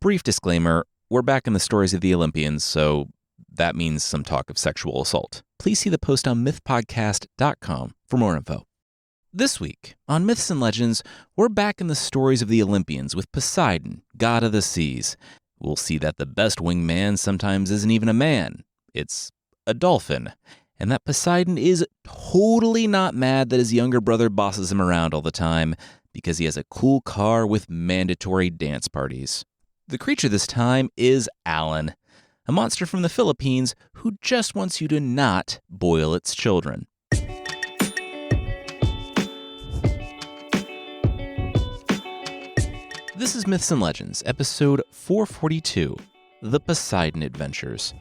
Brief disclaimer, we're back in the stories of the Olympians, so that means some talk of sexual assault. Please see the post on mythpodcast.com for more info. This week, on Myths and Legends, we're back in the stories of the Olympians with Poseidon, god of the seas. We'll see that the best wingman sometimes isn't even a man. It's a dolphin. And that Poseidon is totally not mad that his younger brother bosses him around all the time because he has a cool car with mandatory dance parties. The creature this time is Alan, a monster from the Philippines who just wants you to not boil its children. This is Myths and Legends, episode 442, The Poseidon Adventures.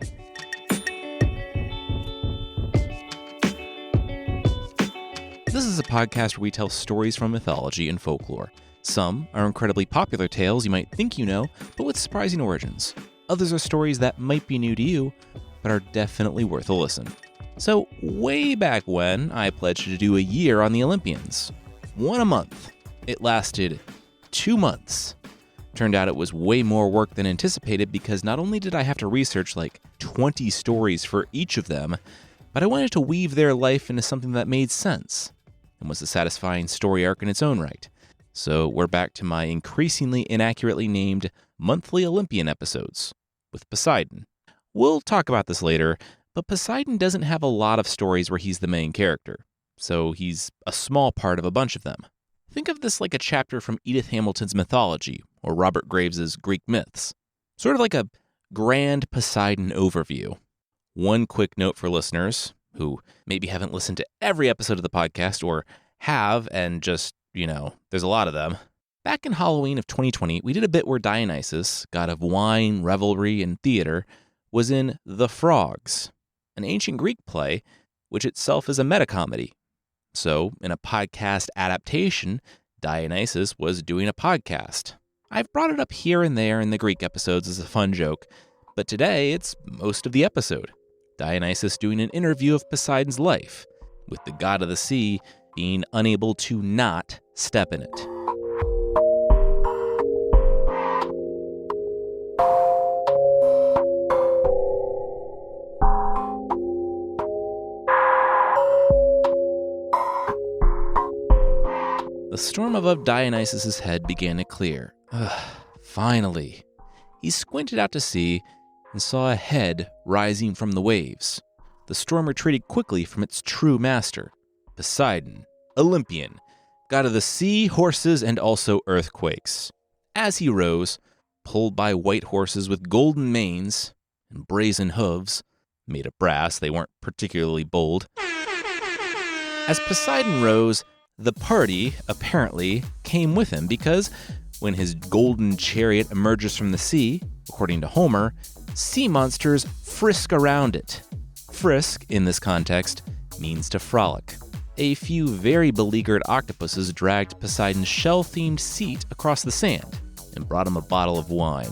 This is a podcast where we tell stories from mythology and folklore. Some are incredibly popular tales you might think you know, but with surprising origins. Others are stories that might be new to you, but are definitely worth a listen. So, way back when, I pledged to do a year on the Olympians. One a month. It lasted 2 months. Turned out it was way more work than anticipated because not only did I have to research like 20 stories for each of them, but I wanted to weave their life into something that made sense and was a satisfying story arc in its own right. So we're back to my increasingly inaccurately named monthly Olympian episodes with Poseidon. We'll talk about this later, but Poseidon doesn't have a lot of stories where he's the main character, so he's a small part of a bunch of them. Think of this like a chapter from Edith Hamilton's mythology or Robert Graves's Greek myths. Sort of like a grand Poseidon overview. One quick note for listeners who maybe haven't listened to every episode of the podcast or have and just, there's a lot of them. Back in Halloween of 2020, we did a bit where Dionysus, god of wine, revelry, and theater, was in The Frogs, an ancient Greek play, which itself is a meta-comedy. So, in a podcast adaptation, Dionysus was doing a podcast. I've brought it up here and there in the Greek episodes as a fun joke, but today it's most of the episode. Dionysus doing an interview of Poseidon's life, with the god of the sea being unable to not step in it. The storm above Dionysus' head began to clear. Finally. He squinted out to sea and saw a head rising from the waves. The storm retreated quickly from its true master, Poseidon, Olympian, god of the sea, horses, and also earthquakes. As he rose, pulled by white horses with golden manes and brazen hooves, made of brass, they weren't particularly bold. As Poseidon rose, the party, apparently, came with him because when his golden chariot emerges from the sea, according to Homer, sea monsters frisk around it. Frisk, in this context, means to frolic. A few very beleaguered octopuses dragged Poseidon's shell-themed seat across the sand and brought him a bottle of wine.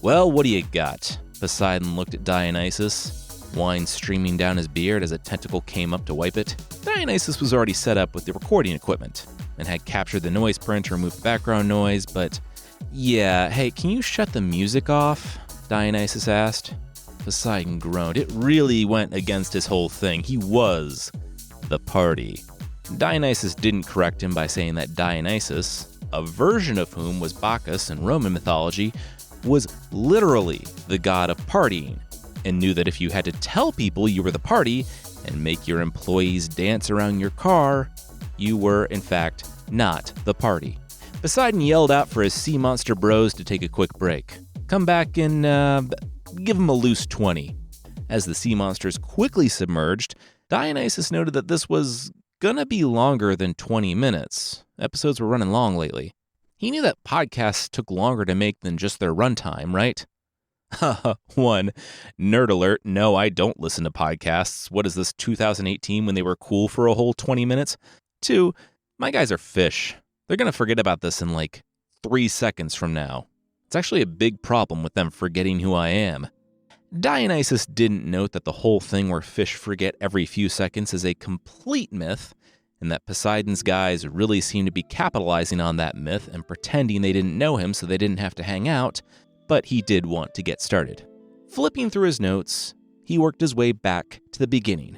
Well, what do you got? Poseidon looked at Dionysus, wine streaming down his beard as a tentacle came up to wipe it. Dionysus was already set up with the recording equipment and had captured the noise print to remove the background noise, but yeah, hey, can you shut the music off? Dionysus asked. Poseidon groaned. It really went against his whole thing. He was the party. Dionysus didn't correct him by saying that Dionysus, a version of whom was Bacchus in Roman mythology, was literally the god of partying, and knew that if you had to tell people you were the party and make your employees dance around your car, you were, in fact, not the party. Poseidon yelled out for his sea monster bros to take a quick break. Come back and give him a loose 20. As the sea monsters quickly submerged, Dionysus noted that this was gonna be longer than 20 minutes. Episodes were running long lately. He knew that podcasts took longer to make than just their runtime, right? Haha, 1. Nerd alert, no, I don't listen to podcasts. What is this, 2018 when they were cool for a whole 20 minutes? 2. My guys are fish. They're gonna forget about this in like 3 seconds from now. It's actually a big problem with them forgetting who I am. Dionysus didn't note that the whole thing where fish forget every few seconds is a complete myth, and that Poseidon's guys really seem to be capitalizing on that myth and pretending they didn't know him so they didn't have to hang out. but he did want to get started. Flipping through his notes, he worked his way back to the beginning.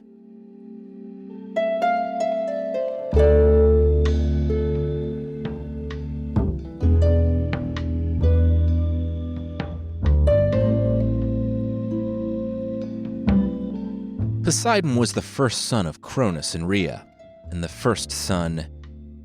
Poseidon was the first son of Cronus and Rhea, and the first son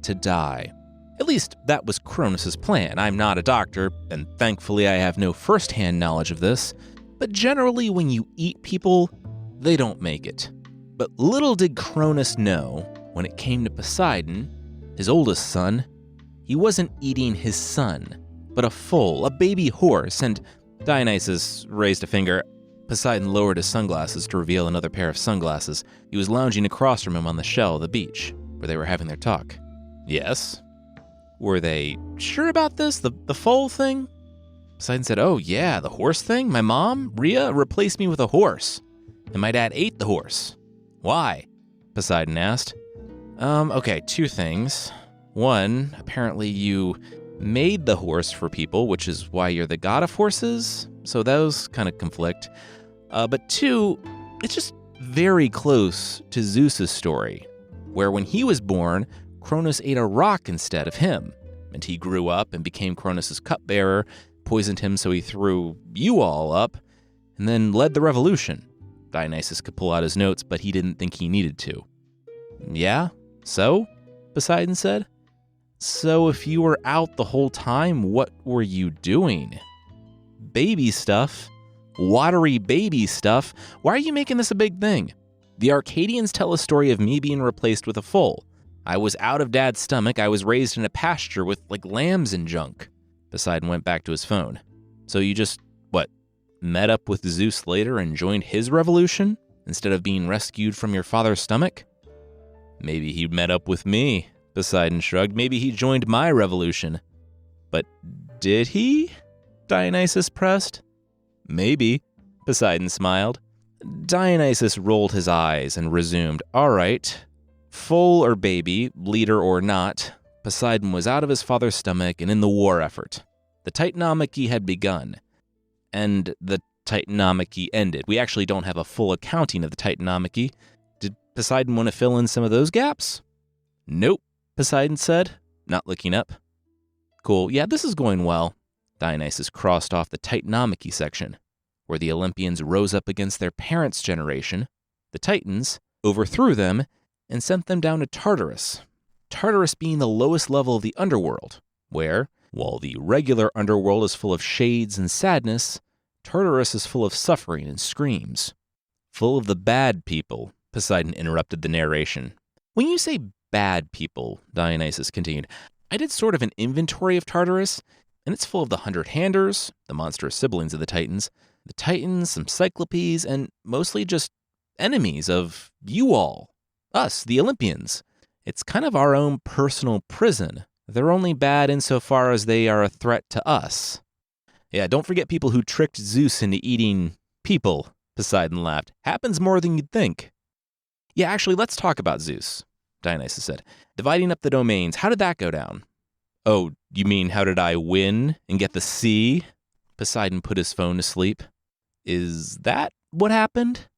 to die. At least that was Cronus's plan. I'm not a doctor, and thankfully I have no first-hand knowledge of this, but generally when you eat people, they don't make it. But little did Cronus know, when it came to Poseidon, his oldest son, he wasn't eating his son, but a foal, a baby horse, and Dionysus raised a finger. Poseidon lowered his sunglasses to reveal another pair of sunglasses. He was lounging across from him on the shell of the beach, where they were having their talk. Yes? Were they sure about this? The foal thing? Poseidon said, oh yeah, the horse thing? My mom, Rhea, replaced me with a horse. And my dad ate the horse. Why? Poseidon asked. Okay, two things. One, apparently you made the horse for people, which is why you're the god of horses. So those kind of conflict. But two, it's just very close to Zeus's story, where when he was born, Cronus ate a rock instead of him, and he grew up and became Cronus's cupbearer, poisoned him so he threw you all up, and then led the revolution. Dionysus could pull out his notes, but he didn't think he needed to. Yeah? So? Poseidon said. So if you were out the whole time, what were you doing? Baby stuff. Watery baby stuff. Why are you making this a big thing? The Arcadians tell a story of me being replaced with a foal. I was out of Dad's stomach. I was raised in a pasture with, lambs and junk. Poseidon went back to his phone. So you just, met up with Zeus later and joined his revolution instead of being rescued from your father's stomach? Maybe he met up with me, Poseidon shrugged. Maybe he joined my revolution. But did he? Dionysus pressed. Maybe, Poseidon smiled. Dionysus rolled his eyes and resumed. All right. Foal or baby, leader or not, Poseidon was out of his father's stomach and in the war effort. The Titanomachy had begun, and the Titanomachy ended. We actually don't have a full accounting of the Titanomachy. Did Poseidon want to fill in some of those gaps? Nope, Poseidon said, not looking up. Cool, yeah, this is going well. Dionysus crossed off the Titanomachy section, where the Olympians rose up against their parents' generation. The Titans overthrew them and sent them down to Tartarus. Tartarus being the lowest level of the underworld, where, while the regular underworld is full of shades and sadness, Tartarus is full of suffering and screams. Full of the bad people, Poseidon interrupted the narration. When you say bad people, Dionysus continued, I did sort of an inventory of Tartarus, and it's full of the 100-handers, the monstrous siblings of the Titans, some Cyclopes, and mostly just enemies of you all, us, the Olympians. It's kind of our own personal prison. They're only bad insofar as they are a threat to us. Yeah, don't forget people who tricked Zeus into eating people, Poseidon laughed. Happens more than you'd think. Yeah, actually, let's talk about Zeus, Dionysus said. Dividing up the domains, how did that go down? Oh, you mean how did I win and get the sea? Poseidon put his phone to sleep. Is that what happened?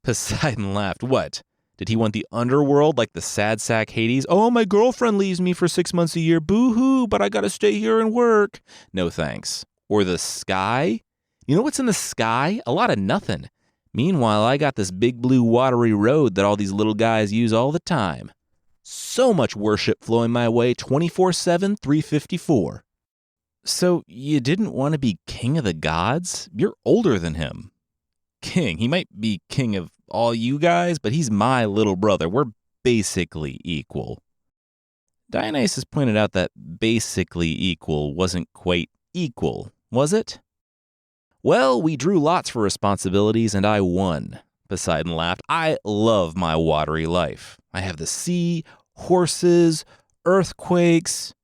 Poseidon laughed. What? Did he want the underworld like the sad sack Hades? Oh, my girlfriend leaves me for 6 months a year. Boo-hoo, but I gotta stay here and work. No thanks. Or the sky? You know what's in the sky? A lot of nothing. Meanwhile, I got this big blue watery road that all these little guys use all the time. So much worship flowing my way 24/7, 354. So you didn't want to be king of the gods? You're older than him. King. He might be king of all you guys, but he's my little brother. We're basically equal. Dionysus pointed out that basically equal wasn't quite equal, was it? Well, we drew lots for responsibilities, and I won. Poseidon laughed. I love my watery life. I have the sea, horses, earthquakes.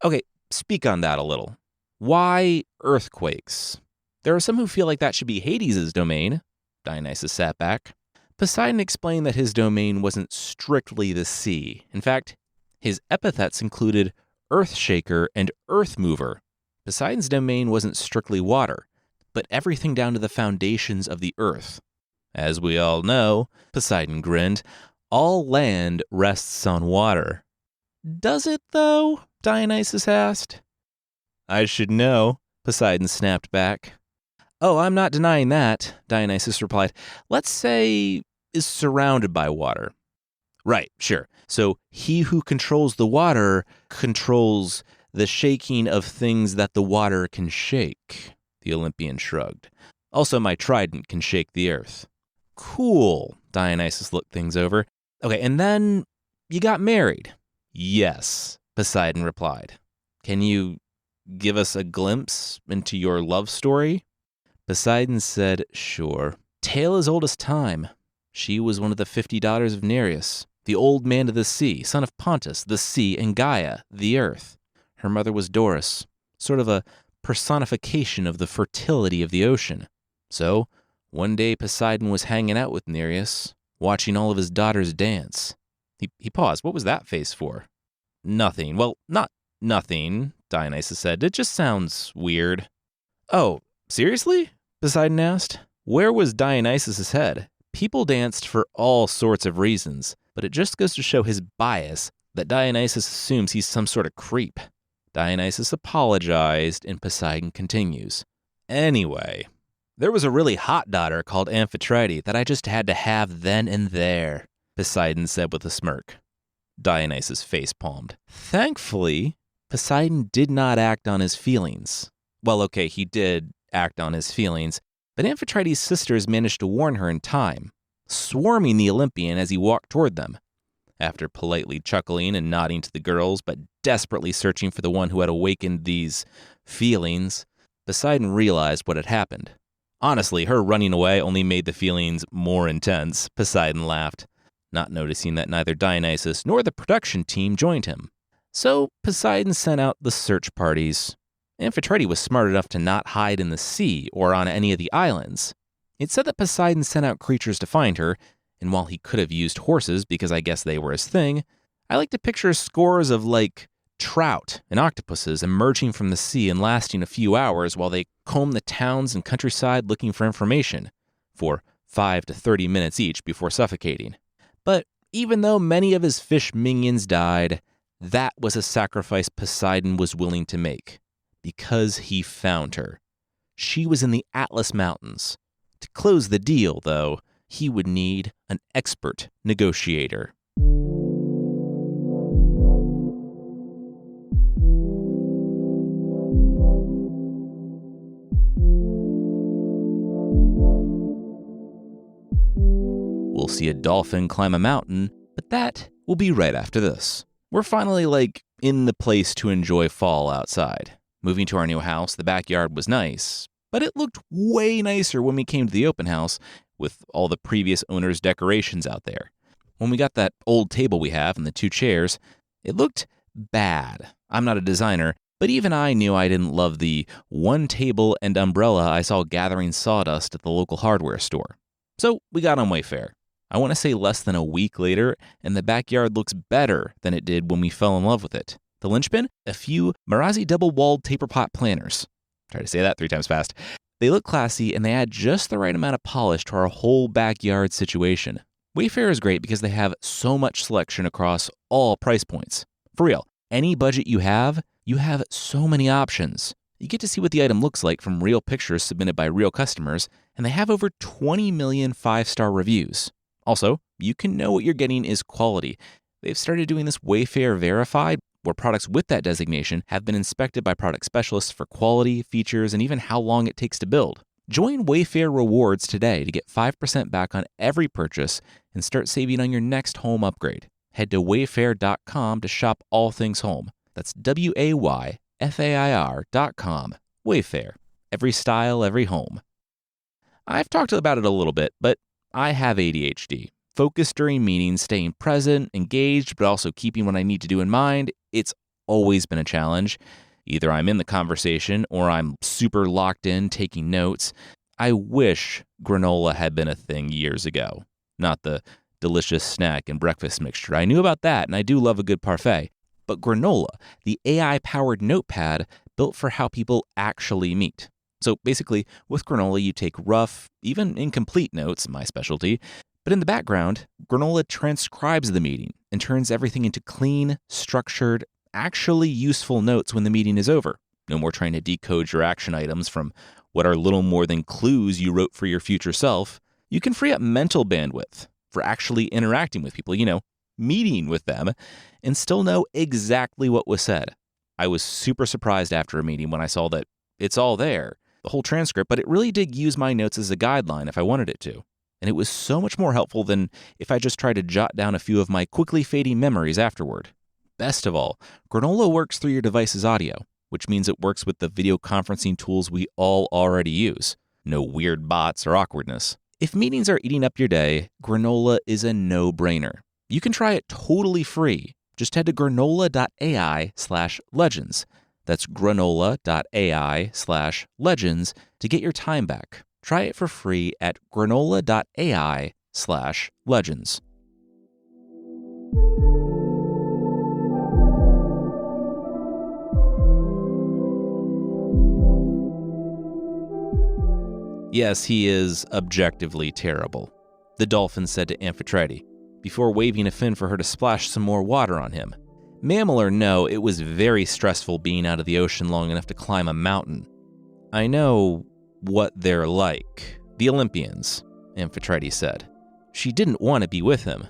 Okay, speak on that a little. Why earthquakes? There are some who feel like that should be Hades' domain. Dionysus sat back. Poseidon explained that his domain wasn't strictly the sea. In fact, his epithets included Earthshaker and Earthmover. Poseidon's domain wasn't strictly water. but everything down to the foundations of the earth. As we all know, Poseidon grinned, all land rests on water. Does it, though? Dionysus asked. I should know, Poseidon snapped back. Oh, I'm not denying that, Dionysus replied. Let's say is surrounded by water. Right, sure. So he who controls the water controls the shaking of things that the water can shake, the Olympian shrugged. Also, my trident can shake the earth. Cool, Dionysus looked things over. Okay, and then you got married. Yes, Poseidon replied. Can you give us a glimpse into your love story? Poseidon said, sure. Tale as old as time. She was one of the 50 daughters of Nereus, the old man of the sea, son of Pontus, the sea, and Gaia, the earth. Her mother was Doris, sort of a personification of the fertility of the ocean. So, one day Poseidon was hanging out with Nereus, watching all of his daughters dance. He paused. What was that face for? Nothing. Well, not nothing, Dionysus said. It just sounds weird. Oh, seriously? Poseidon asked. Where was Dionysus's head? People danced for all sorts of reasons, but it just goes to show his bias that Dionysus assumes he's some sort of creep. Dionysus apologized, and Poseidon continues. Anyway, there was a really hot daughter called Amphitrite that I just had to have then and there, Poseidon said with a smirk. Dionysus face-palmed. Thankfully, Poseidon did not act on his feelings. Well, okay, he did act on his feelings, but Amphitrite's sisters managed to warn her in time, swarming the Olympian as he walked toward them. After politely chuckling and nodding to the girls, but desperately searching for the one who had awakened these feelings, Poseidon realized what had happened. Honestly, her running away only made the feelings more intense, Poseidon laughed, not noticing that neither Dionysus nor the production team joined him. So Poseidon sent out the search parties. Amphitrite was smart enough to not hide in the sea or on any of the islands. It said that Poseidon sent out creatures to find her, and while he could have used horses because I guess they were his thing, I like to picture scores of, trout and octopuses emerging from the sea and lasting a few hours while they comb the towns and countryside looking for information, for 5 to 30 minutes each before suffocating. But even though many of his fish minions died, that was a sacrifice Poseidon was willing to make, because he found her. She was in the Atlas Mountains. To close the deal, though, he would need an expert negotiator. We'll see a dolphin climb a mountain, but that will be right after this. We're finally, in the place to enjoy fall outside. Moving to our new house, the backyard was nice, but it looked way nicer when we came to the open house with all the previous owner's decorations out there. When we got that old table we have and the 2 chairs, it looked bad. I'm not a designer, but even I knew I didn't love the one table and umbrella I saw gathering sawdust at the local hardware store. So we got on Wayfair. I want to say less than a week later, and the backyard looks better than it did when we fell in love with it. The linchpin? A few Marazzi double-walled taper pot planters. Try to say that 3 times fast. They look classy, and they add just the right amount of polish to our whole backyard situation. Wayfair is great because they have so much selection across all price points. For real, any budget you have so many options. You get to see what the item looks like from real pictures submitted by real customers, and they have over 20 million 5-star reviews. Also, you can know what you're getting is quality. They've started doing this Wayfair Verified, where products with that designation have been inspected by product specialists for quality, features, and even how long it takes to build. Join Wayfair Rewards today to get 5% back on every purchase and start saving on your next home upgrade. Head to wayfair.com to shop all things home. That's WAYFAIR.com. Wayfair. Every style, every home. I've talked about it a little bit, but I have ADHD. Focus during meetings, staying present, engaged, but also keeping what I need to do in mind, it's always been a challenge. Either I'm in the conversation or I'm super locked in taking notes. I wish granola had been a thing years ago, not the delicious snack and breakfast mixture. I knew about that, and I do love a good parfait. But granola, the AI-powered notepad built for how people actually meet. So basically, with Granola, you take rough, even incomplete notes, my specialty, but in the background, Granola transcribes the meeting and turns everything into clean, structured, actually useful notes when the meeting is over. No more trying to decode your action items from what are little more than clues you wrote for your future self. You can free up mental bandwidth for actually interacting with people, meeting with them, and still know exactly what was said. I was super surprised after a meeting when I saw that it's all there, the whole transcript, but it really did use my notes as a guideline if I wanted it to. And it was so much more helpful than if I just tried to jot down a few of my quickly fading memories afterward. Best of all, Granola works through your device's audio, which means it works with the video conferencing tools we all already use. No weird bots or awkwardness. If meetings are eating up your day, Granola is a no-brainer. You can try it totally free. Just head to granola.ai/legends. That's granola.ai/legends to get your time back. Try it for free at granola.ai/legends. Yes, he is objectively terrible, the dolphin said to Amphitrite, before waving a fin for her to splash some more water on him. Mammal or no, it was very stressful being out of the ocean long enough to climb a mountain. I know what they're like. The Olympians, Amphitrite said. She didn't want to be with him.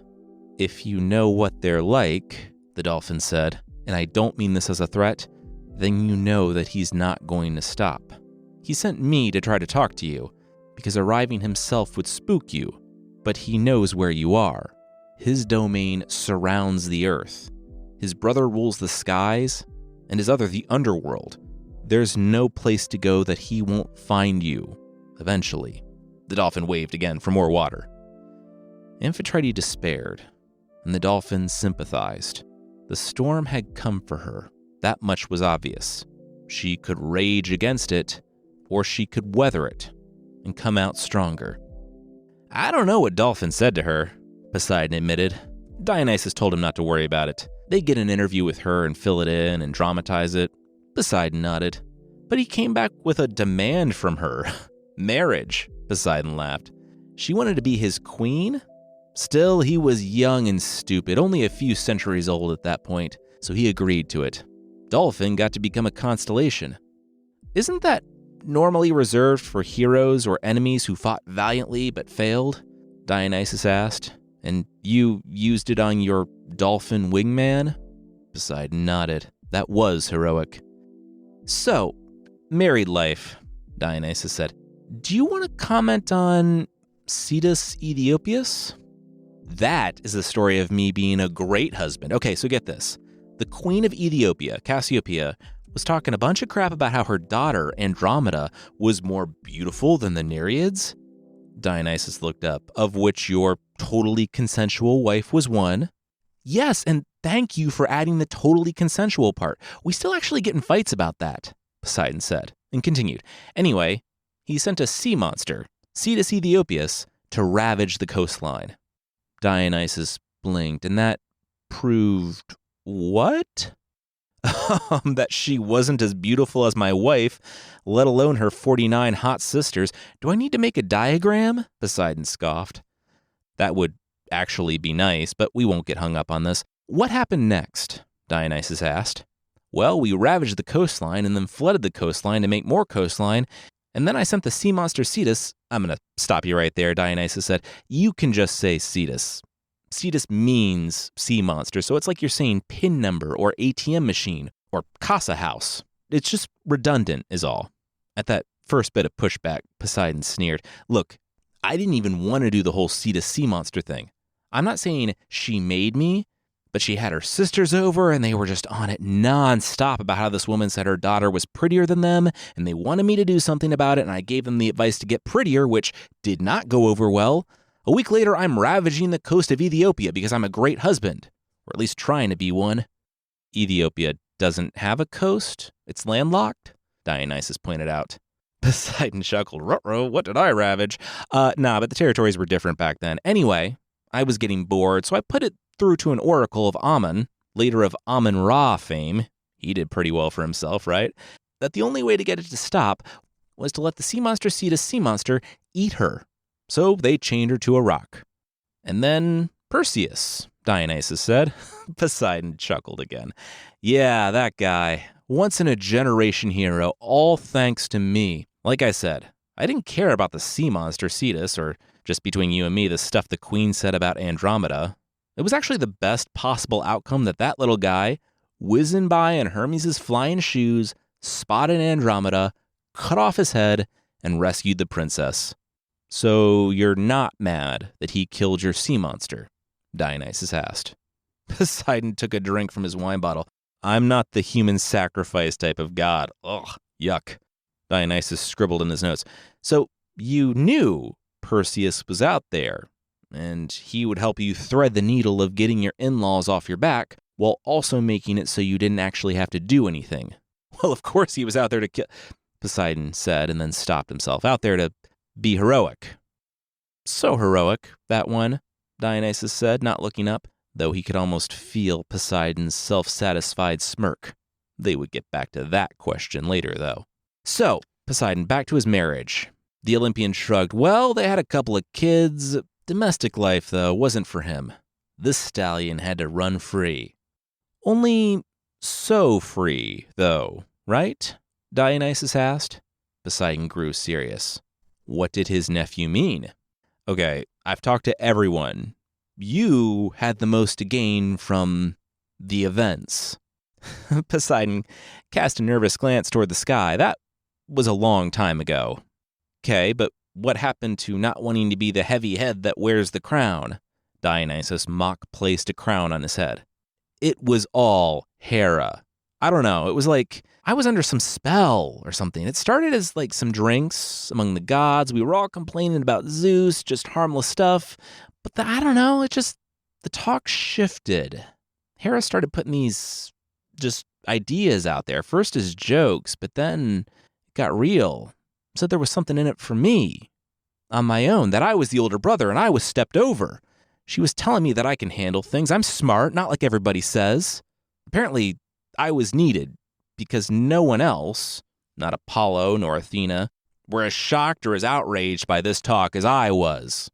If you know what they're like, the dolphin said, and I don't mean this as a threat, then you know that he's not going to stop. He sent me to try to talk to you, because arriving himself would spook you, but he knows where you are. His domain surrounds the earth. His brother rules the skies, and his other the underworld. There's no place to go that he won't find you, eventually. The dolphin waved again for more water. Amphitrite despaired, and the dolphin sympathized. The storm had come for her. That much was obvious. She could rage against it, or she could weather it and come out stronger. I don't know what Dolphin said to her, Poseidon admitted. Dionysus told him not to worry about it. They'd get an interview with her and fill it in and dramatize it. Poseidon nodded. But he came back with a demand from her. Marriage, Poseidon laughed. She wanted to be his queen? Still, he was young and stupid, only a few centuries old at that point, so he agreed to it. Dolphin got to become a constellation. Isn't that normally reserved for heroes or enemies who fought valiantly but failed? Dionysus asked. And you used it on your dolphin wingman? Poseidon nodded. That was heroic. So, married life, Dionysus said. Do you want to comment on Cetus Aethiopius? That is the story of me being a great husband. Okay, so get this. The queen of Ethiopia, Cassiopeia, was talking a bunch of crap about how her daughter, Andromeda, was more beautiful than the Nereids. Dionysus looked up, of which your totally consensual wife was one. Yes, and thank you for adding the totally consensual part. We still actually get in fights about that, Poseidon said, and continued. Anyway, he sent a sea monster, Cetus Aethiopius, to ravage the coastline. Dionysus blinked, and that proved what? That she wasn't as beautiful as my wife, let alone her 49 hot sisters. Do I need to make a diagram? Poseidon scoffed. That would actually be nice, but we won't get hung up on this. What happened next? Dionysus asked. Well, we ravaged the coastline and then flooded the coastline to make more coastline, and then I sent the sea monster Cetus. I'm going to stop you right there, Dionysus said. You can just say Cetus. Cetus means sea monster, so it's like you're saying PIN number or ATM machine or casa house. It's just redundant is all. At that first bit of pushback, Poseidon sneered. Look, I didn't even want to do the whole Cetus sea monster thing. I'm not saying she made me, but she had her sisters over and they were just on it nonstop about how this woman said her daughter was prettier than them and they wanted me to do something about it, and I gave them the advice to get prettier, which did not go over well. A week later, I'm ravaging the coast of Ethiopia because I'm a great husband, or at least trying to be one. Ethiopia doesn't have a coast. It's landlocked, Dionysus pointed out. Poseidon chuckled. Ruh-roh, what did I ravage? But the territories were different back then. Anyway, I was getting bored, so I put it through to an oracle of Amun, later of Amun-Ra fame. He did pretty well for himself, right? That the only way to get it to stop was to let the sea monster Cetus sea monster eat her. So they chained her to a rock. And then Perseus, Dionysus said. Poseidon chuckled again. Yeah, that guy. Once in a generation hero, all thanks to me. Like I said, I didn't care about the sea monster Cetus, or just between you and me, the stuff the queen said about Andromeda. It was actually the best possible outcome that little guy, whizzing by in Hermes' flying shoes, spotted Andromeda, cut off his head, and rescued the princess. So you're not mad that he killed your sea monster? Dionysus asked. Poseidon took a drink from his wine bottle. I'm not the human sacrifice type of god. Ugh, yuck. Dionysus scribbled in his notes. So you knew Perseus was out there, and he would help you thread the needle of getting your in-laws off your back while also making it so you didn't actually have to do anything. Well, of course he was out there to kill, Poseidon said, and then stopped himself. Out there to be heroic. So heroic, that one, Dionysus said, not looking up, though he could almost feel Poseidon's self-satisfied smirk. They would get back to that question later, though. So, Poseidon, back to his marriage. The Olympian shrugged. Well, they had a couple of kids. Domestic life, though, wasn't for him. This stallion had to run free. Only so free, though, right? Dionysus asked. Poseidon grew serious. What did his nephew mean? Okay, I've talked to everyone. You had the most to gain from the events. Poseidon cast a nervous glance toward the sky. That was a long time ago. Okay, but what happened to not wanting to be the heavy head that wears the crown? Dionysus mock-placed a crown on his head. It was all Hera. I don't know, it was like I was under some spell or something. It started as like some drinks among the gods. We were all complaining about Zeus, just harmless stuff. But I don't know, the talk shifted. Hera started putting these just ideas out there, first as jokes, but then it got real. Said there was something in it for me, on my own, that I was the older brother and I was stepped over. She was telling me that I can handle things. I'm smart, not like everybody says. Apparently, I was needed because no one else, not Apollo nor Athena, were as shocked or as outraged by this talk as I was.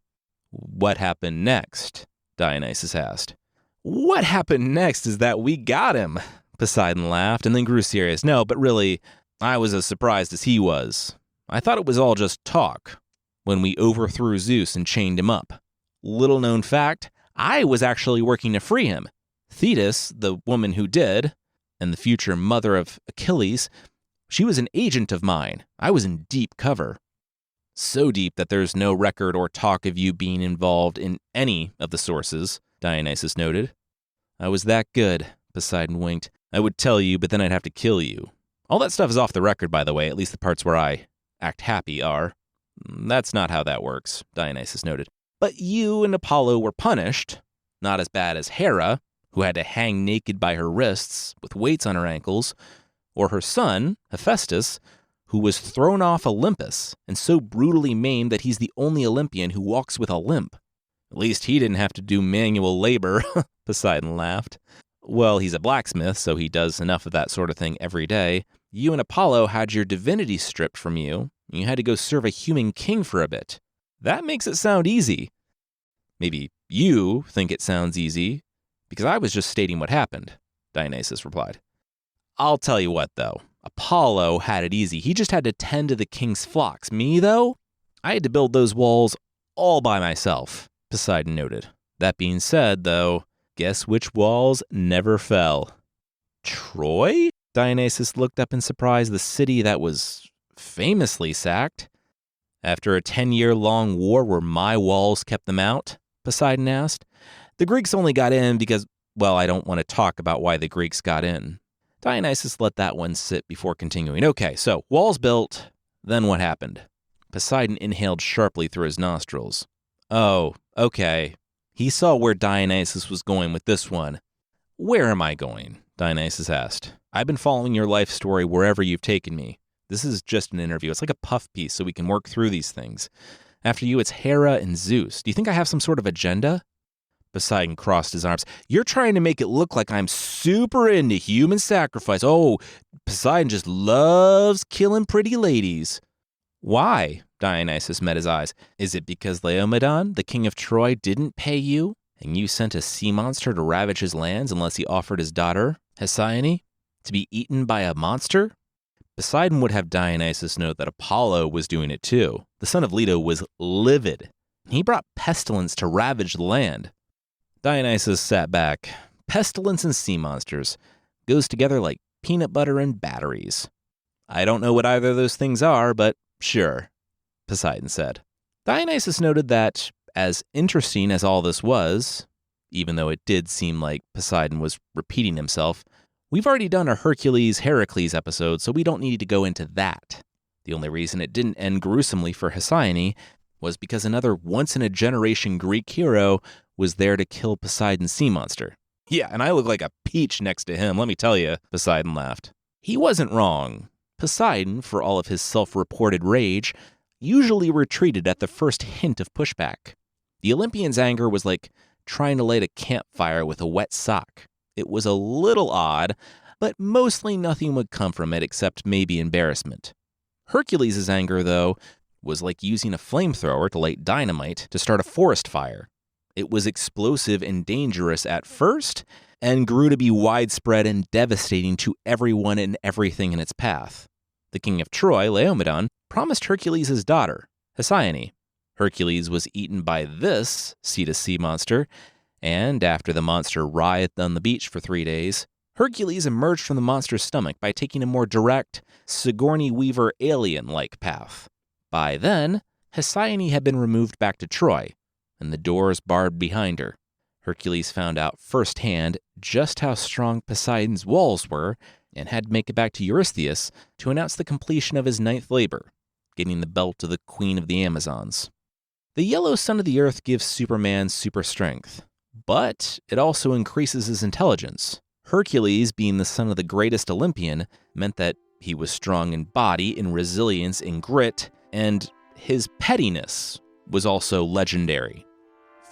What happened next? Dionysus asked. What happened next is that we got him, Poseidon laughed and then grew serious. No, but really, I was as surprised as he was. I thought it was all just talk when we overthrew Zeus and chained him up. Little known fact, I was actually working to free him. Thetis, the woman who did, and the future mother of Achilles, she was an agent of mine. I was in deep cover. So deep that there's no record or talk of you being involved in any of the sources, Dionysus noted. I was that good, Poseidon winked. I would tell you, but then I'd have to kill you. All that stuff is off the record, by the way, at least the parts where I act happy are. That's not how that works, Dionysus noted. But you and Apollo were punished, not as bad as Hera, who had to hang naked by her wrists with weights on her ankles, or her son, Hephaestus, who was thrown off Olympus and so brutally maimed that he's the only Olympian who walks with a limp. At least he didn't have to do manual labor, Poseidon laughed. Well, he's a blacksmith, so he does enough of that sort of thing every day. You and Apollo had your divinity stripped from you, and you had to go serve a human king for a bit. That makes it sound easy. Maybe you think it sounds easy, because I was just stating what happened, Dionysus replied. I'll tell you what, though. Apollo had it easy. He just had to tend to the king's flocks. Me, though? I had to build those walls all by myself, Poseidon noted. That being said, though, guess which walls never fell? Troy? Dionysus looked up in surprise. The city that was famously sacked. After a 10-year-long war where my walls kept them out? Poseidon asked. The Greeks only got in because, well, I don't want to talk about why the Greeks got in. Dionysus let that one sit before continuing. Okay, so walls built, then what happened? Poseidon inhaled sharply through his nostrils. Oh, okay. He saw where Dionysus was going with this one. Where am I going? Dionysus asked. I've been following your life story wherever you've taken me. This is just an interview. It's like a puff piece so we can work through these things. After you, it's Hera and Zeus. Do you think I have some sort of agenda? Poseidon crossed his arms. You're trying to make it look like I'm super into human sacrifice. Oh, Poseidon just loves killing pretty ladies. Why? Dionysus met his eyes. Is it because Laomedon, the king of Troy, didn't pay you, and you sent a sea monster to ravage his lands unless he offered his daughter, Hesione, to be eaten by a monster? Poseidon would have Dionysus note that Apollo was doing it too. The son of Leto was livid. He brought pestilence to ravage the land. Dionysus sat back. Pestilence and sea monsters goes together like peanut butter and batteries. I don't know what either of those things are, but sure, Poseidon said. Dionysus noted that, as interesting as all this was, even though it did seem like Poseidon was repeating himself, we've already done a Hercules-Heracles episode, so we don't need to go into that. The only reason it didn't end gruesomely for Hesione was because another once-in-a-generation Greek hero was there to kill Poseidon's sea monster. Yeah, and I look like a peach next to him, let me tell you, Poseidon laughed. He wasn't wrong. Poseidon, for all of his self-reported rage, usually retreated at the first hint of pushback. The Olympian's anger was like trying to light a campfire with a wet sock. It was a little odd, but mostly nothing would come from it except maybe embarrassment. Hercules' anger, though, was like using a flamethrower to light dynamite to start a forest fire. It was explosive and dangerous at first, and grew to be widespread and devastating to everyone and everything in its path. The king of Troy, Laomedon, promised Hercules his daughter, Hesione. Hercules was eaten by this sea-to-sea monster, and after the monster writhed on the beach for 3 days, Hercules emerged from the monster's stomach by taking a more direct, Sigourney Weaver alien-like path. By then, Hesione had been removed back to Troy, and the doors barred behind her. Hercules found out firsthand just how strong Poseidon's walls were and had to make it back to Eurystheus to announce the completion of his 9th labor, getting the belt of the Queen of the Amazons. The yellow sun of the earth gives Superman super strength, but it also increases his intelligence. Hercules, being the son of the greatest Olympian, meant that he was strong in body, in resilience, in grit, and his pettiness was also legendary.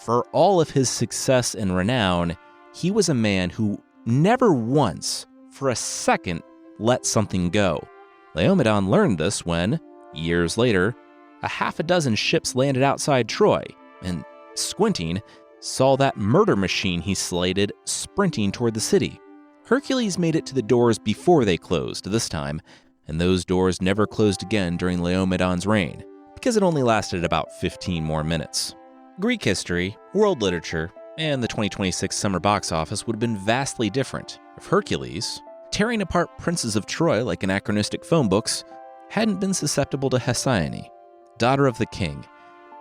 For all of his success and renown, he was a man who never once, for a second, let something go. Laomedon learned this when, years later, a half a dozen ships landed outside Troy, and, squinting, saw that murder machine he slated sprinting toward the city. Hercules made it to the doors before they closed this time, and those doors never closed again during Laomedon's reign, because it only lasted about 15 more minutes. Greek history, world literature, and the 2026 summer box office would have been vastly different if Hercules, tearing apart princes of Troy like anachronistic phone books, hadn't been susceptible to Hesione, daughter of the king,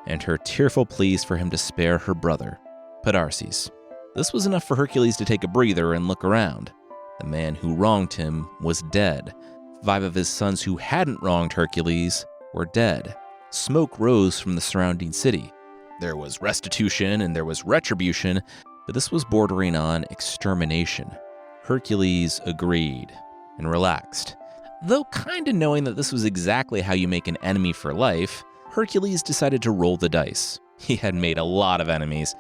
and her tearful pleas for him to spare her brother, Podarces. This was enough for Hercules to take a breather and look around. The man who wronged him was dead. 5 of his sons who hadn't wronged Hercules were dead. Smoke rose from the surrounding city. There was restitution and there was retribution, but this was bordering on extermination. Hercules agreed and relaxed. Though kinda knowing that this was exactly how you make an enemy for life, Hercules decided to roll the dice. He had made a lot of enemies,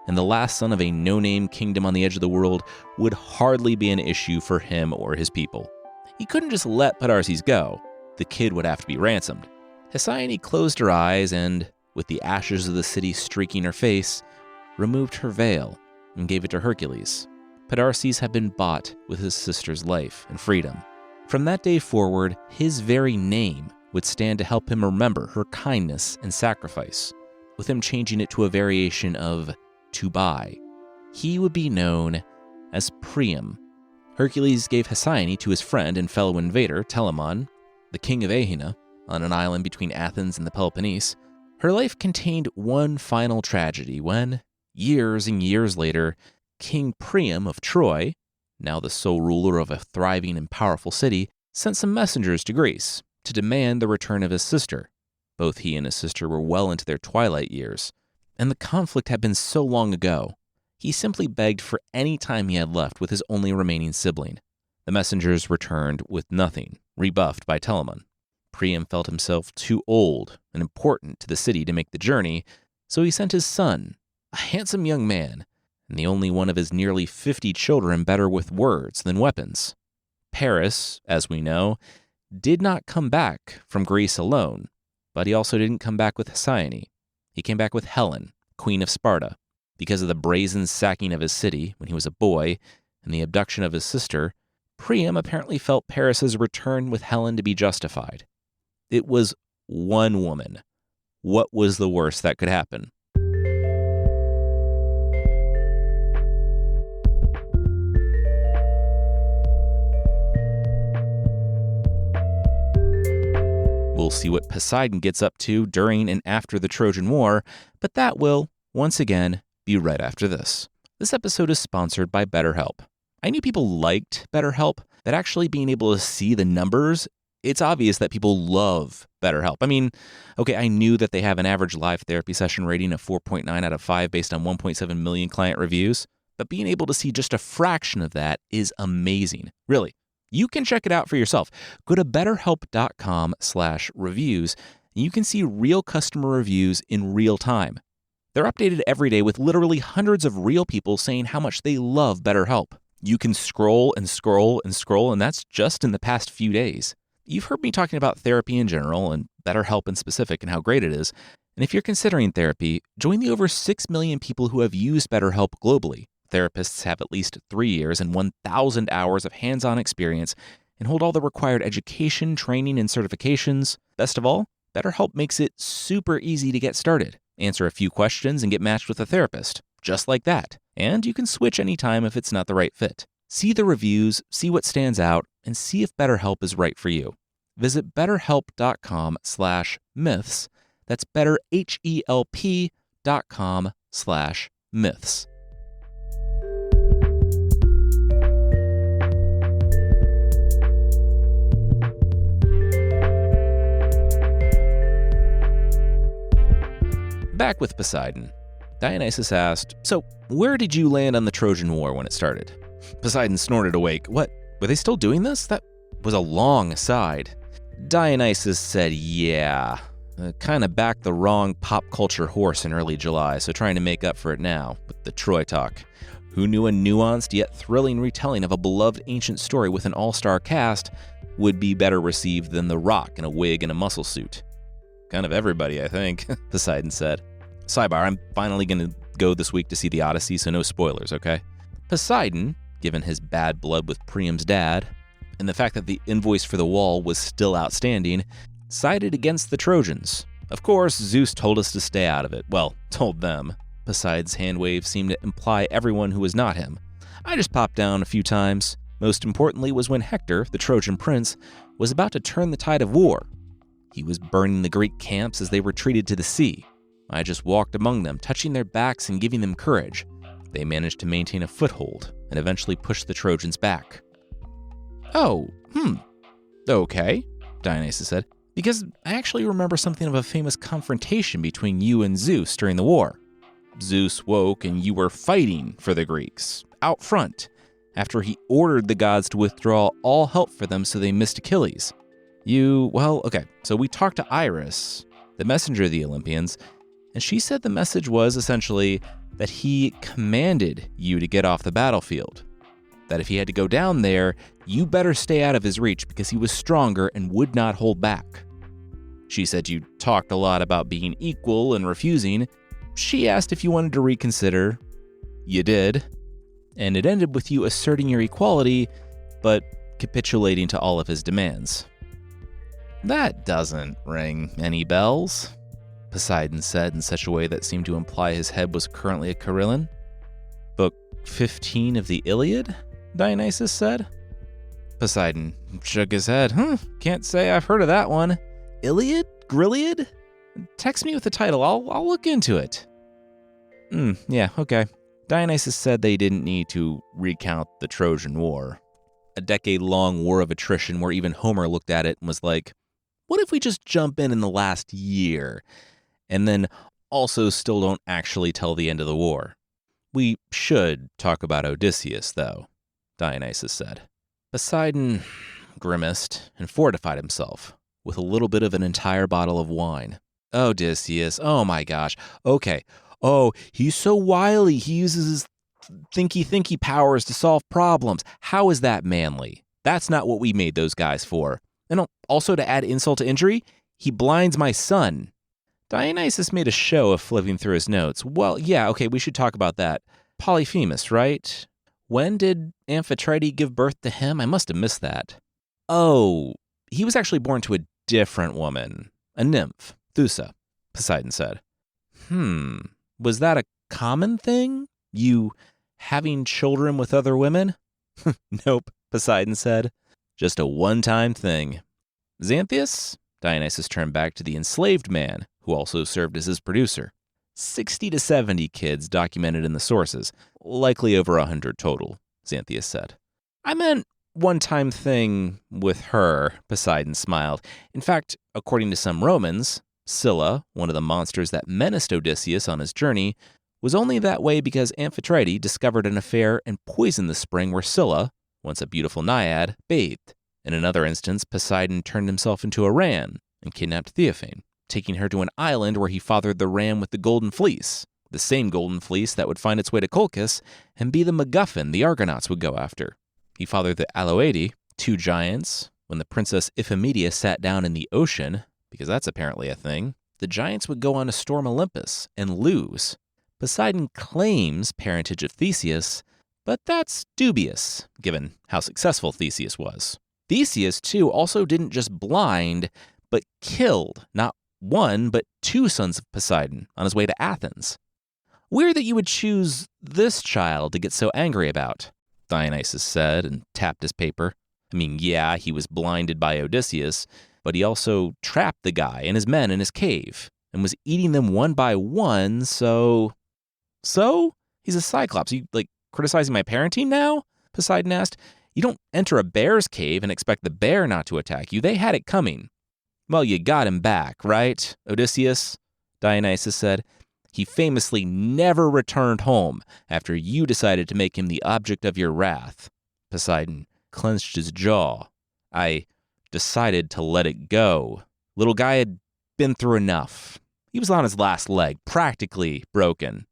and the last son of a no-name kingdom on the edge of the world would hardly be an issue for him or his people. He couldn't just let Podarces go. The kid would have to be ransomed. Hesione closed her eyes and, with the ashes of the city streaking her face, removed her veil and gave it to Hercules. Podarces had been bought with his sister's life and freedom. From that day forward, his very name would stand to help him remember her kindness and sacrifice, with him changing it to a variation of to buy. He would be known as Priam. Hercules gave Hesione to his friend and fellow invader, Telamon, the king of Aegina, on an island between Athens and the Peloponnese. Her life contained one final tragedy when, years and years later, King Priam of Troy, now the sole ruler of a thriving and powerful city, sent some messengers to Greece to demand the return of his sister. Both he and his sister were well into their twilight years, and the conflict had been so long ago. He simply begged for any time he had left with his only remaining sibling. The messengers returned with nothing, rebuffed by Telamon. Priam felt himself too old and important to the city to make the journey, so he sent his son, a handsome young man, and the only one of his nearly 50 children better with words than weapons. Paris, as we know, did not come back from Greece alone. But he also didn't come back with Hesione. He came back with Helen, Queen of Sparta. Because of the brazen sacking of his city when he was a boy and the abduction of his sister, Priam apparently felt Paris's return with Helen to be justified. It was one woman. What was the worst that could happen? We'll see what Poseidon gets up to during and after the Trojan War, but that will, once again, be right after this. This episode is sponsored by BetterHelp. I knew people liked BetterHelp, but actually being able to see the numbers, it's obvious that people love BetterHelp. I mean, okay, I knew that they have an average live therapy session rating of 4.9 out of 5 based on 1.7 million client reviews, but being able to see just a fraction of that is amazing. Really. You can check it out for yourself. Go to betterhelp.com/reviews, and you can see real customer reviews in real time. They're updated every day with literally hundreds of real people saying how much they love BetterHelp. You can scroll and scroll and scroll, and that's just in the past few days. You've heard me talking about therapy in general and BetterHelp in specific and how great it is. And if you're considering therapy, join the over 6 million people who have used BetterHelp globally. Therapists have at least 3 years and 1,000 hours of hands-on experience and hold all the required education, training, and certifications. Best of all, BetterHelp makes it super easy to get started. Answer a few questions and get matched with a therapist, just like that. And you can switch anytime if it's not the right fit. See the reviews, see what stands out, and see if BetterHelp is right for you. Visit betterhelp.com/myths. That's betterhelp.com/myths. Back with Poseidon. Dionysus asked, "So, where did you land on the Trojan War when it started?" Poseidon snorted awake. "What? Were they still doing this? That was a long aside." Dionysus said, "Yeah. Kind of backed the wrong pop culture horse in early July, so trying to make up for it now with the Troy talk. Who knew a nuanced yet thrilling retelling of a beloved ancient story with an all-star cast would be better received than The Rock in a wig and a muscle suit?" "Kind of everybody, I think," Poseidon said. Sidebar, I'm finally going to go this week to see the Odyssey, so no spoilers, okay? Poseidon, given his bad blood with Priam's dad, and the fact that the invoice for the wall was still outstanding, sided against the Trojans. Of course, Zeus told us to stay out of it. Well, told them. Poseidon's hand wave seemed to imply everyone who was not him. I just popped down a few times. Most importantly was when Hector, the Trojan prince, was about to turn the tide of war. He was burning the Greek camps as they retreated to the sea. I just walked among them, touching their backs and giving them courage. They managed to maintain a foothold and eventually pushed the Trojans back. Okay, Dionysus said, because I actually remember something of a famous confrontation between you and Zeus during the war. Zeus woke and you were fighting for the Greeks, out front, after he ordered the gods to withdraw all help for them so they missed Achilles. So we talked to Iris, the messenger of the Olympians, and she said the message was essentially that he commanded you to get off the battlefield. That if he had to go down there, you better stay out of his reach because he was stronger and would not hold back. She said you talked a lot about being equal and refusing. She asked if you wanted to reconsider. You did. And it ended with you asserting your equality, but capitulating to all of his demands. That doesn't ring any bells, Poseidon said in such a way that seemed to imply his head was currently a carillon. Book 15 of the Iliad? Dionysus said. Poseidon shook his head. Can't say I've heard of that one. Iliad? Grilliad? Text me with the title. I'll look into it. Yeah, okay. Dionysus said they didn't need to recount the Trojan War. A decade-long war of attrition where even Homer looked at it and was like, what if we just jump in the last year? And then also still don't actually tell the end of the war. We should talk about Odysseus, though, Dionysus said. Poseidon grimaced and fortified himself with a little bit of an entire bottle of wine. Odysseus, oh my gosh, okay. Oh, he's so wily, he uses his thinky powers to solve problems. How is that manly? That's not what we made those guys for. And also to add insult to injury, He blinds my son. Dionysus made a show of flipping through his notes. Well, yeah, okay, we should talk about that. Polyphemus, right? When did Amphitrite give birth to him? I must have missed that. Oh, he was actually born to a different woman. A nymph, Thusa, Poseidon said. Was that a common thing? You having children with other women? Nope, Poseidon said. Just a one-time thing. Xanthias? Dionysus turned back to the enslaved man, who also served as his producer. 60 to 70 kids documented in the sources, likely over 100 total, Xanthias said. I meant one-time thing with her, Poseidon smiled. In fact, according to some Romans, Scylla, one of the monsters that menaced Odysseus on his journey, was only that way because Amphitrite discovered an affair and poisoned the spring where Scylla, once a beautiful naiad, bathed. In another instance, Poseidon turned himself into a ram and kidnapped Theophane, taking her to an island where he fathered the ram with the golden fleece, the same golden fleece that would find its way to Colchis and be the MacGuffin the Argonauts would go after. He fathered the Aloedae, 2 giants. When the princess Iphimedia sat down in the ocean, because that's apparently a thing, the giants would go on to storm Olympus and lose. Poseidon claims parentage of Theseus, but that's dubious, given how successful Theseus was. Theseus, too, also didn't just blind, but killed not 1, but 2 sons of Poseidon on his way to Athens. Weird that you would choose this child to get so angry about, Dionysus said and tapped his paper. I mean, yeah, he was blinded by Odysseus, but he also trapped the guy and his men in his cave and was eating them one by one, so... So? He's a Cyclops. You, criticizing my parenting now? Poseidon asked. You don't enter a bear's cave and expect the bear not to attack you. They had it coming. Well, you got him back, right, Odysseus? Dionysus said. He famously never returned home after you decided to make him the object of your wrath. Poseidon clenched his jaw. I decided to let it go. Little guy had been through enough. He was on his last leg, practically broken.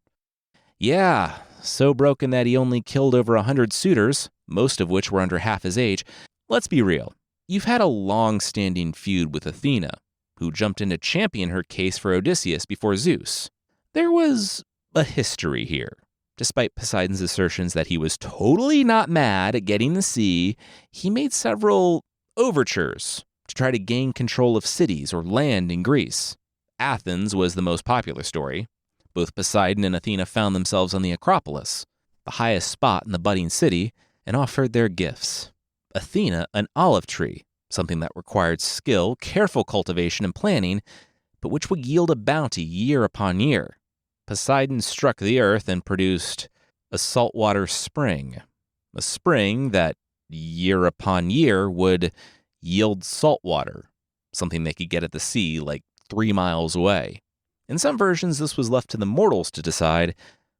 Yeah, so broken that he only killed over 100 suitors, most of which were under half his age. Let's be real. You've had a long-standing feud with Athena, who jumped in to champion her case for Odysseus before Zeus. There was a history here. Despite Poseidon's assertions that he was totally not mad at getting the sea, he made several overtures to try to gain control of cities or land in Greece. Athens was the most popular story. Both Poseidon and Athena found themselves on the Acropolis, the highest spot in the budding city, and offered their gifts. Athena, an olive tree, something that required skill, careful cultivation, and planning, but which would yield a bounty year upon year. Poseidon struck the earth and produced a saltwater spring, a spring that, year upon year, would yield salt water, something they could get at the sea 3 miles away. In some versions, this was left to the mortals to decide,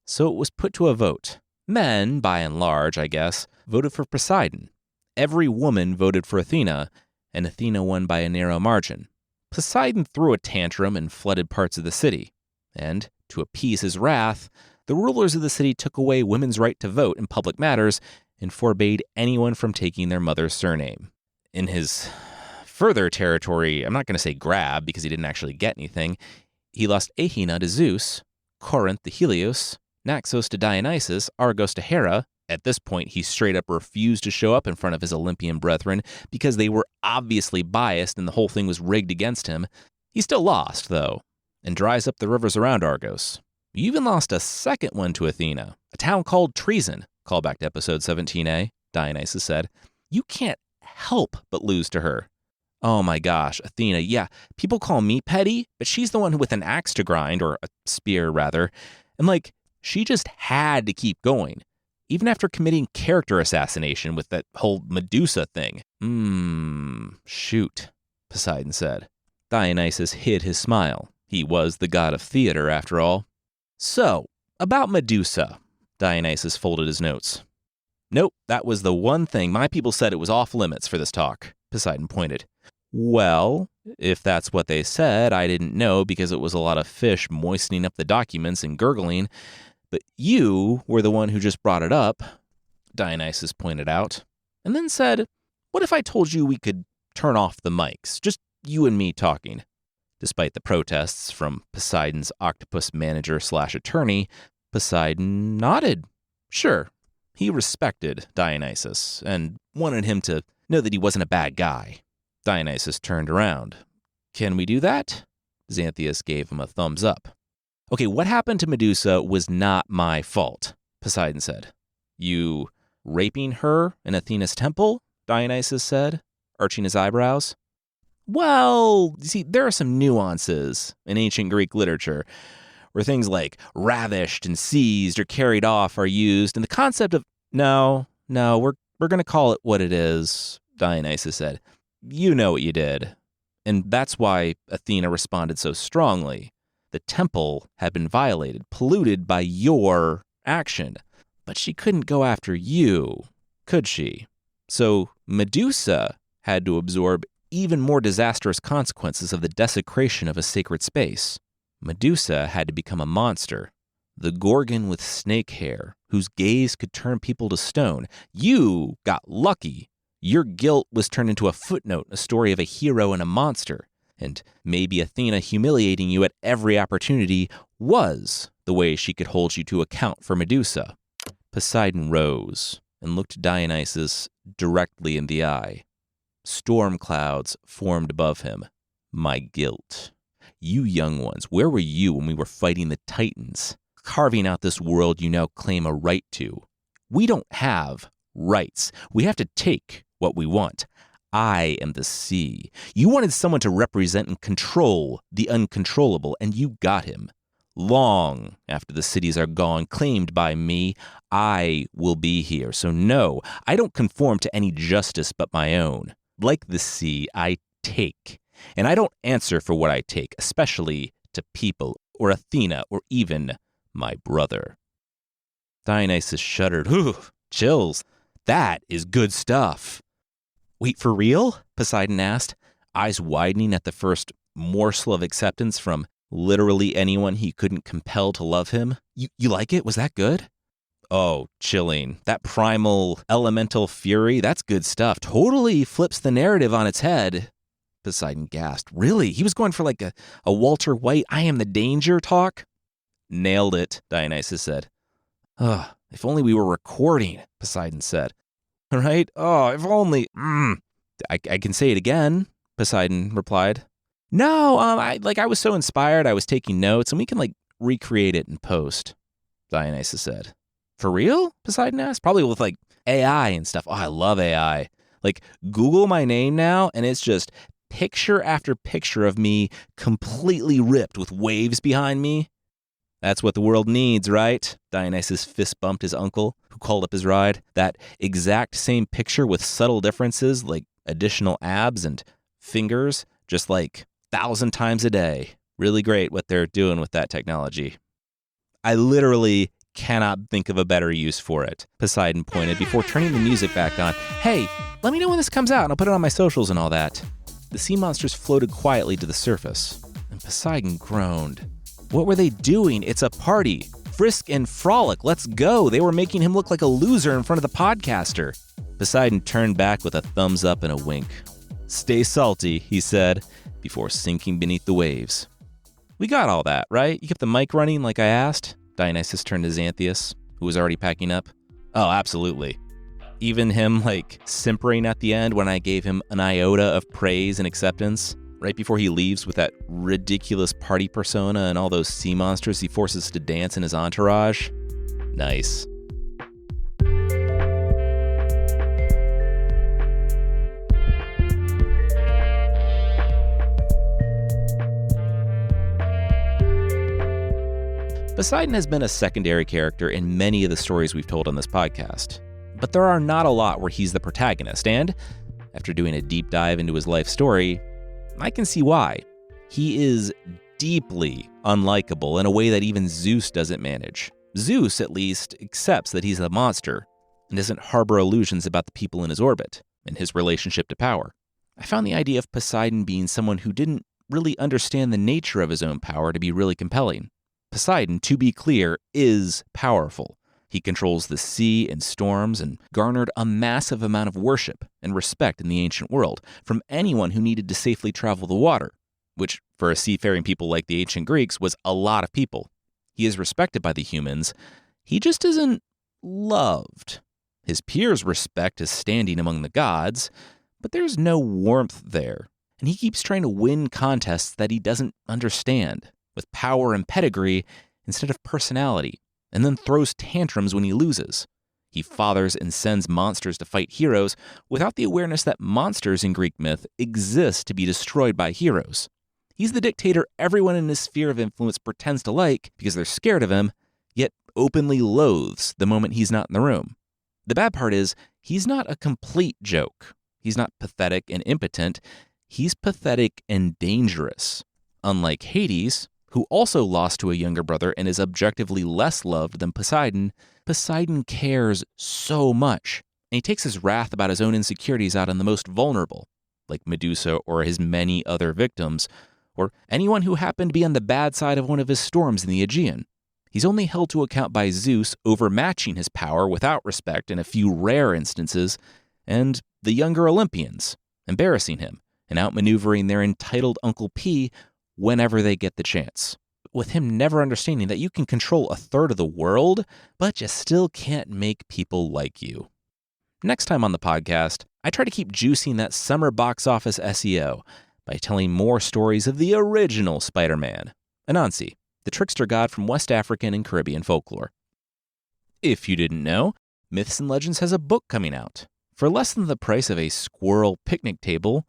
so it was put to a vote. Men, by and large, I guess, voted for Poseidon. Every woman voted for Athena, and Athena won by a narrow margin. Poseidon threw a tantrum and flooded parts of the city, and, to appease his wrath, the rulers of the city took away women's right to vote in public matters and forbade anyone from taking their mother's surname. In his further territory, I'm not going to say grab because he didn't actually get anything, he lost Aegina to Zeus, Corinth to Helios, Naxos to Dionysus, Argos to Hera. At this point, he straight up refused to show up in front of his Olympian brethren because they were obviously biased and the whole thing was rigged against him. He still lost, though, and dries up the rivers around Argos. You even lost a second one to Athena, a town called Treason, callback to episode 17a, Dionysus said. You can't help but lose to her. Oh my gosh, Athena, yeah, people call me petty, but she's the one with an axe to grind, or a spear, rather, and she just had to keep going, even after committing character assassination with that whole Medusa thing. Shoot, Poseidon said. Dionysus hid his smile. He was the god of theater, after all. So, about Medusa, Dionysus folded his notes. Nope, that was the one thing my people said it was off limits for this talk, Poseidon pointed. Well, if that's what they said, I didn't know because it was a lot of fish moistening up the documents and gurgling, but you were the one who just brought it up, Dionysus pointed out, and then said, what if I told you we could turn off the mics, just you and me talking? Despite the protests from Poseidon's octopus manager/attorney, Poseidon nodded. Sure, he respected Dionysus and wanted him to know that he wasn't a bad guy. Dionysus turned around. Can we do that? Xanthias gave him a thumbs up. Okay, what happened to Medusa was not my fault, Poseidon said. You raping her in Athena's temple? Dionysus said, arching his eyebrows. Well, you see, there are some nuances in ancient Greek literature where things like ravished and seized or carried off are used, and the concept of, no, we're going to call it what it is, Dionysus said. You know what you did. And that's why Athena responded so strongly. The temple had been violated, polluted by your action. But she couldn't go after you, could she? So Medusa had to absorb even more disastrous consequences of the desecration of a sacred space. Medusa had to become a monster, the Gorgon with snake hair, whose gaze could turn people to stone. You got lucky. Your guilt was turned into a footnote, a story of a hero and a monster. And maybe Athena humiliating you at every opportunity was the way she could hold you to account for Medusa. Poseidon rose and looked Dionysus directly in the eye. Storm clouds formed above him. My guilt. You young ones, where were you when we were fighting the Titans, carving out this world you now claim a right to? We don't have rights. We have to take what we want. I am the sea. You wanted someone to represent and control the uncontrollable, and you got him. Long after the cities are gone, claimed by me, I will be here. So no, I don't conform to any justice but my own. Like the sea, I take. And I don't answer for what I take, especially to people, or Athena, or even my brother. Dionysus shuddered. Ooh, chills. That is good stuff. Wait, for real? Poseidon asked, eyes widening at the first morsel of acceptance from literally anyone he couldn't compel to love him. You like it? Was that good? Oh, chilling. That primal, elemental fury, that's good stuff. Totally flips the narrative on its head. Poseidon gasped. Really? He was going for like a Walter White, I am the danger talk? Nailed it, Dionysus said. Ugh, if only we were recording, Poseidon said. Right? Oh, if only. I can say it again, Poseidon replied. No, I was so inspired, I was taking notes, and we can recreate it in post, Dionysus said. For real? Poseidon asked. Probably with AI and stuff. Oh, I love AI. Google my name now, and it's just picture after picture of me completely ripped with waves behind me. That's what the world needs, right? Dionysus fist bumped his uncle, who called up his ride. That exact same picture with subtle differences like additional abs and fingers, just 1,000 times a day. Really great what they're doing with that technology. I literally cannot think of a better use for it, Poseidon pointed before turning the music back on. Hey, let me know when this comes out and I'll put it on my socials and all that. The sea monsters floated quietly to the surface, and Poseidon groaned. What were they doing? It's a party. Frisk and frolic. Let's go. They were making him look like a loser in front of the podcaster. Poseidon turned back with a thumbs up and a wink. Stay salty, he said, before sinking beneath the waves. We got all that, right? You kept the mic running like I asked? Dionysus turned to Xanthias, who was already packing up. Oh, absolutely. Even him, simpering at the end when I gave him an iota of praise and acceptance. Right before he leaves with that ridiculous party persona and all those sea monsters he forces to dance in his entourage. Nice. Poseidon has been a secondary character in many of the stories we've told on this podcast, but there are not a lot where he's the protagonist, and after doing a deep dive into his life story, I can see why. He is deeply unlikable in a way that even Zeus doesn't manage. Zeus, at least, accepts that he's a monster and doesn't harbor illusions about the people in his orbit and his relationship to power. I found the idea of Poseidon being someone who didn't really understand the nature of his own power to be really compelling. Poseidon, to be clear, is powerful. He controls the sea and storms and garnered a massive amount of worship and respect in the ancient world from anyone who needed to safely travel the water, which for a seafaring people like the ancient Greeks was a lot of people. He is respected by the humans. He just isn't loved. His peers respect his standing among the gods, but there's no warmth there. And he keeps trying to win contests that he doesn't understand, with power and pedigree instead of personality, and then throws tantrums when he loses. He fathers and sends monsters to fight heroes without the awareness that monsters in Greek myth exist to be destroyed by heroes. He's the dictator everyone in his sphere of influence pretends to like because they're scared of him, yet openly loathes the moment he's not in the room. The bad part is, he's not a complete joke. He's not pathetic and impotent. He's pathetic and dangerous. Unlike Hades, who also lost to a younger brother and is objectively less loved than Poseidon, Poseidon cares so much, and he takes his wrath about his own insecurities out on the most vulnerable, like Medusa or his many other victims, or anyone who happened to be on the bad side of one of his storms in the Aegean. He's only held to account by Zeus overmatching his power without respect in a few rare instances, and the younger Olympians, embarrassing him and outmaneuvering their entitled Uncle P whenever they get the chance. With him never understanding that you can control a third of the world, but you still can't make people like you. Next time on the podcast, I try to keep juicing that summer box office SEO by telling more stories of the original Spider-Man, Anansi, the trickster god from West African and Caribbean folklore. If you didn't know, Myths and Legends has a book coming out. For less than the price of a squirrel picnic table,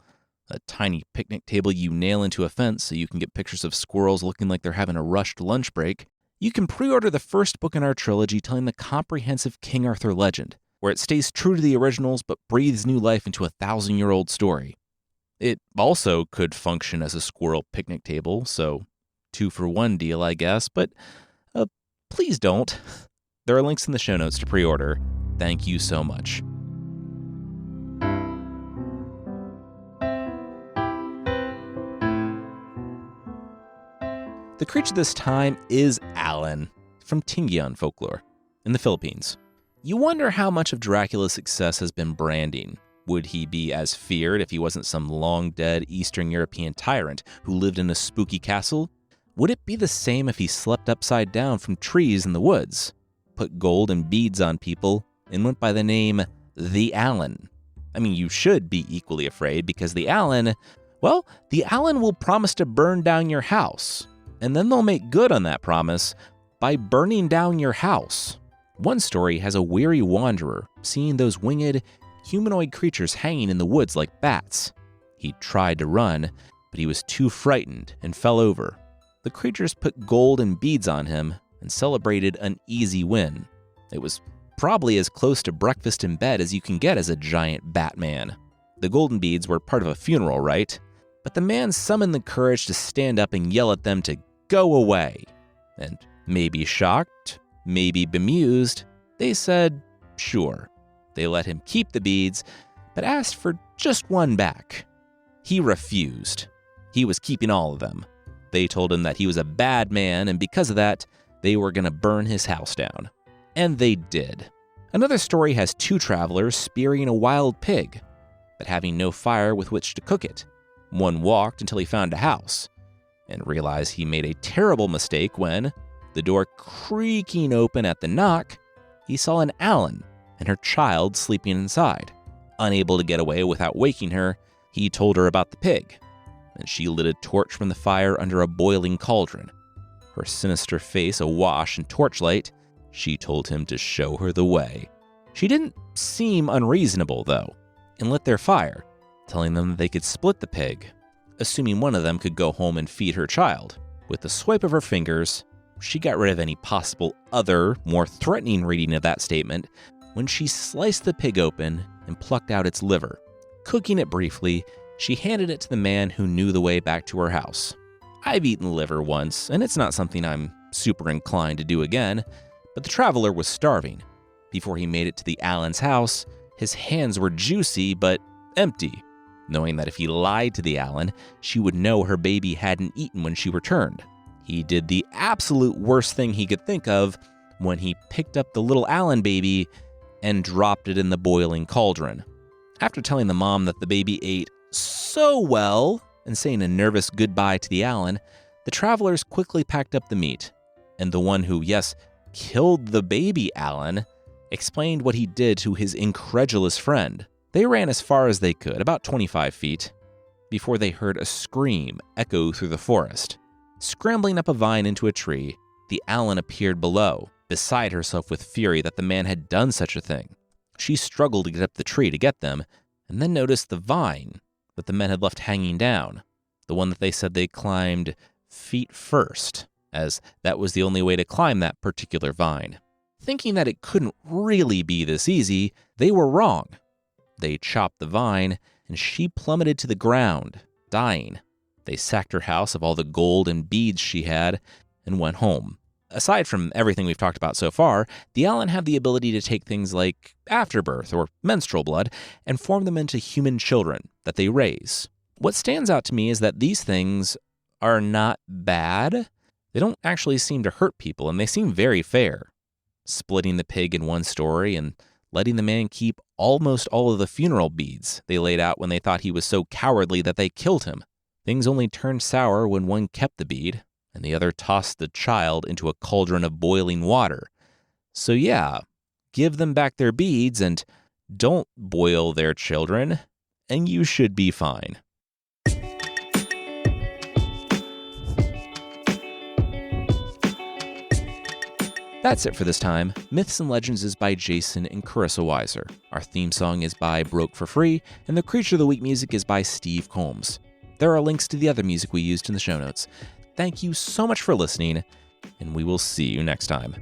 a tiny picnic table you nail into a fence so you can get pictures of squirrels looking like they're having a rushed lunch break, you can pre-order the first book in our trilogy telling the comprehensive King Arthur legend, where it stays true to the originals but breathes new life into a 1,000-year-old story. It also could function as a squirrel picnic table, so 2-for-1 deal, I guess, but please don't. There are links in the show notes to pre-order. Thank you so much. The creature this time is Alan, from Tinggian folklore, in the Philippines. You wonder how much of Dracula's success has been branding. Would he be as feared if he wasn't some long-dead Eastern European tyrant who lived in a spooky castle? Would it be the same if he slept upside down from trees in the woods, put gold and beads on people, and went by the name The Alan? I mean, you should be equally afraid because the Alan will promise to burn down your house. And then they'll make good on that promise by burning down your house. One story has a weary wanderer seeing those winged, humanoid creatures hanging in the woods like bats. He tried to run, but he was too frightened and fell over. The creatures put gold and beads on him and celebrated an easy win. It was probably as close to breakfast in bed as you can get as a giant Batman. The golden beads were part of a funeral rite, but the man summoned the courage to stand up and yell at them to go away. And maybe shocked, maybe bemused, they said, sure. They let him keep the beads, but asked for just one back. He refused. He was keeping all of them. They told him that he was a bad man, and because of that, they were going to burn his house down. And they did. Another story has 2 travelers spearing a wild pig, but having no fire with which to cook it. One walked until he found a house, and realized he made a terrible mistake when, the door creaking open at the knock, he saw an Alan and her child sleeping inside. Unable to get away without waking her, he told her about the pig, and she lit a torch from the fire under a boiling cauldron. Her sinister face awash in torchlight, she told him to show her the way. She didn't seem unreasonable, though, and lit their fire, telling them that they could split the pig, assuming one of them could go home and feed her child. With a swipe of her fingers, she got rid of any possible other, more threatening reading of that statement when she sliced the pig open and plucked out its liver. Cooking it briefly, she handed it to the man who knew the way back to her house. I've eaten liver once, and it's not something I'm super inclined to do again, but the traveler was starving. Before he made it to the Alan's house, his hands were juicy but empty, knowing that if he lied to the Alan, she would know her baby hadn't eaten when she returned. He did the absolute worst thing he could think of when he picked up the little Alan baby and dropped it in the boiling cauldron. After telling the mom that the baby ate so well and saying a nervous goodbye to the Allen, the travelers quickly packed up the meat, and the one who, yes, killed the baby Allen, explained what he did to his incredulous friend. They ran as far as they could, about 25 feet, before they heard a scream echo through the forest. Scrambling up a vine into a tree, the Allen appeared below, beside herself with fury that the man had done such a thing. She struggled to get up the tree to get them, and then noticed the vine that the men had left hanging down, the one that they said they climbed feet first, as that was the only way to climb that particular vine. Thinking that it couldn't really be this easy, they were wrong. They chopped the vine, and she plummeted to the ground, dying. They sacked her house of all the gold and beads she had, and went home. Aside from everything we've talked about so far, the Allen have the ability to take things like afterbirth or menstrual blood and form them into human children that they raise. What stands out to me is that these things are not bad. They don't actually seem to hurt people, and they seem very fair. Splitting the pig in one story and letting the man keep almost all of the funeral beads they laid out when they thought he was so cowardly that they killed him. Things only turned sour when one kept the bead, and the other tossed the child into a cauldron of boiling water. So yeah, give them back their beads and don't boil their children, and you should be fine. That's it for this time. Myths and Legends is by Jason and Carissa Weiser. Our theme song is by Broke for Free, and the Creature of the Week music is by Steve Combs. There are links to the other music we used in the show notes. Thank you so much for listening, and we will see you next time.